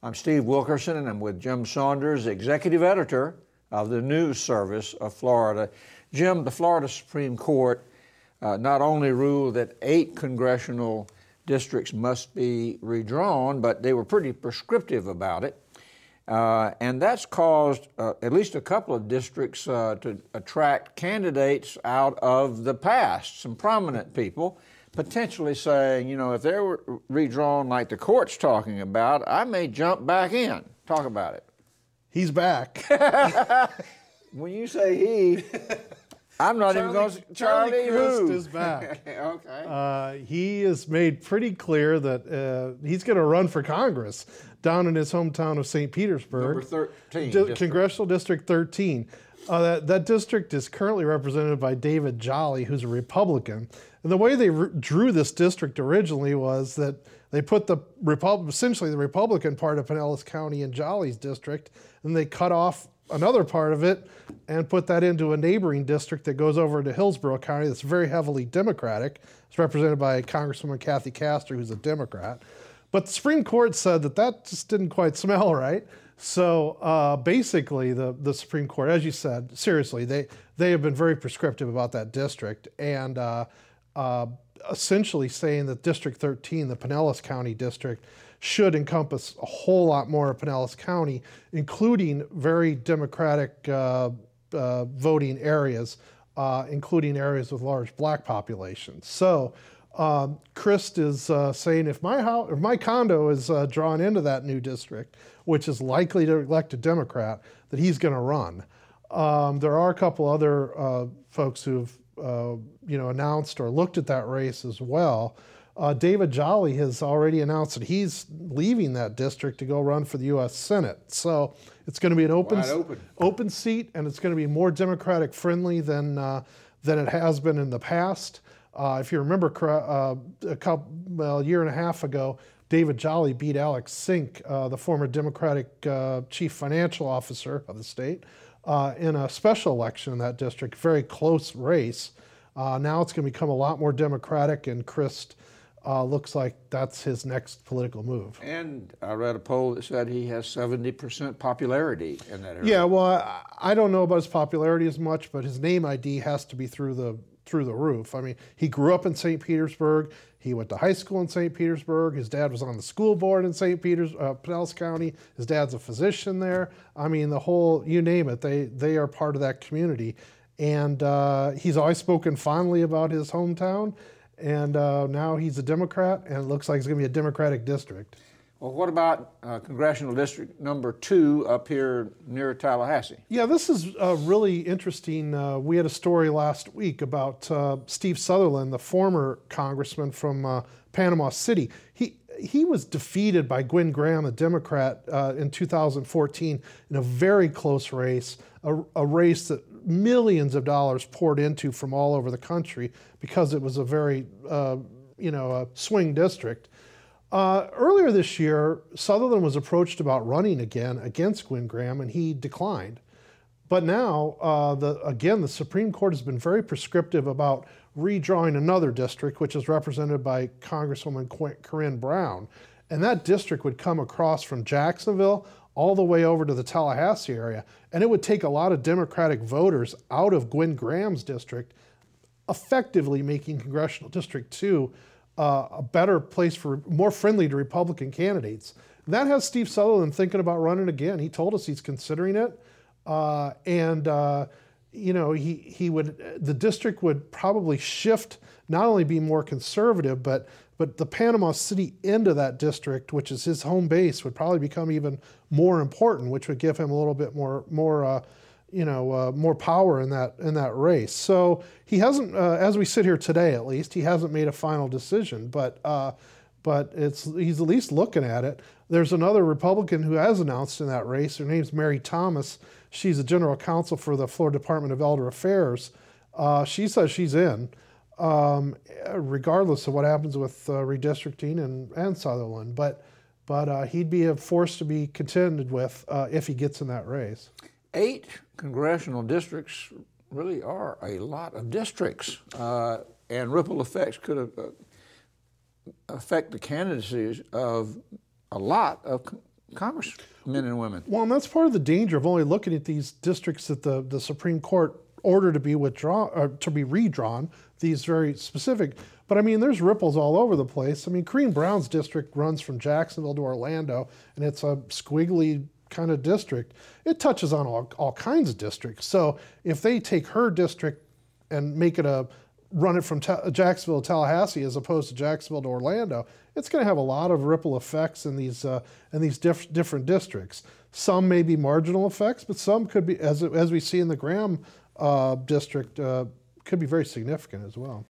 I'm Steve Wilkerson, and I'm with Jim Saunders, executive editor of the News Service of Florida. Jim, the Florida Supreme Court not only ruled that 8 congressional districts must be redrawn, but they were pretty prescriptive about it. And that's caused at least a couple of districts to attract candidates out of the past, some prominent people, potentially saying, you know, if they were redrawn like the court's talking about, I may jump back in. Talk about it. He's back. When you say he, I'm not even going to... Charlie Crist is back. Okay. He has made pretty clear that he's going to run for Congress down in his hometown of St. Petersburg. Number 13. Congressional District 13. That district is currently represented by David Jolly, who's a Republican. And the way they drew this district originally was that they put essentially the Republican part of Pinellas County in Jolly's district, and they cut off another part of it and put that into a neighboring district that goes over to Hillsborough County that's very heavily Democratic. It's represented by Congresswoman Kathy Castor, who's a Democrat. But the Supreme Court said that just didn't quite smell right. So basically the Supreme Court, as you said, seriously, they have been very prescriptive about that district, and essentially saying that District 13, the Pinellas County district, should encompass a whole lot more of Pinellas County, including very Democratic voting areas, including areas with large black populations. So Crist is saying if my condo is drawn into that new district, which is likely to elect a Democrat, that he's going to run. There are a couple other folks who've announced or looked at that race as well. David Jolly has already announced that he's leaving that district to go run for the U.S. Senate. So it's going to be an open seat, and it's going to be more Democratic friendly than it has been in the past. If you remember, a year and a half ago, David Jolly beat Alex Sink, the former Democratic chief financial officer of the state, in a special election in that district, very close race. Now it's going to become a lot more Democratic, and Crist looks like that's his next political move. And I read a poll that said he has 70% popularity in that area. Yeah, well, I don't know about his popularity as much, but his name ID has to be through the roof. I mean, he grew up in St. Petersburg. He went to high school in St. Petersburg. His dad was on the school board in Pinellas County. His dad's a physician there. I mean, the whole, you name it, they are part of that community. And he's always spoken fondly about his hometown. And now he's a Democrat, and it looks like it's going to be a Democratic district. Well, what about Congressional District number 2 up here near Tallahassee? Yeah, this is really interesting. We had a story last week about Steve Sutherland, the former congressman from Panama City. He was defeated by Gwen Graham, a Democrat, in 2014 in a very close race, a race that millions of dollars poured into from all over the country because it was a very, a swing district. Earlier this year, Sutherland was approached about running again against Gwen Graham, and he declined. But now, the Supreme Court has been very prescriptive about redrawing another district, which is represented by Congresswoman Corinne Brown. And that district would come across from Jacksonville all the way over to the Tallahassee area. And it would take a lot of Democratic voters out of Gwen Graham's district, effectively making Congressional District 2 a better place more friendly to Republican candidates. That has Steve Sutherland thinking about running again. He told us he's considering it. The district would probably shift, not only be more conservative, but the Panama City end of that district, which is his home base, would probably become even more important, which would give him a little bit more power in that race. So he hasn't, as we sit here today, at least, he hasn't made a final decision, but he's at least looking at it. There's another Republican who has announced in that race. Her name's Mary Thomas. She's a general counsel for the Florida Department of Elder Affairs. She says she's in, regardless of what happens with redistricting and Sutherland. But he'd be a force to be contended with if he gets in that race. 8 congressional districts really are a lot of districts, and ripple effects could affect the candidacies of a lot of congressmen and women. Well, and that's part of the danger of only looking at these districts that the Supreme Court ordered to be withdrawn or to be redrawn. These very specific, but I mean, there's ripples all over the place. I mean, Corrine Brown's district runs from Jacksonville to Orlando, and it's a squiggly kind of district. It touches on all kinds of districts. So if they take her district and make it run it from Jacksonville to Tallahassee as opposed to Jacksonville to Orlando, it's going to have a lot of ripple effects in these different districts. Some may be marginal effects, but some could be, as we see in the Graham district, could be very significant as well.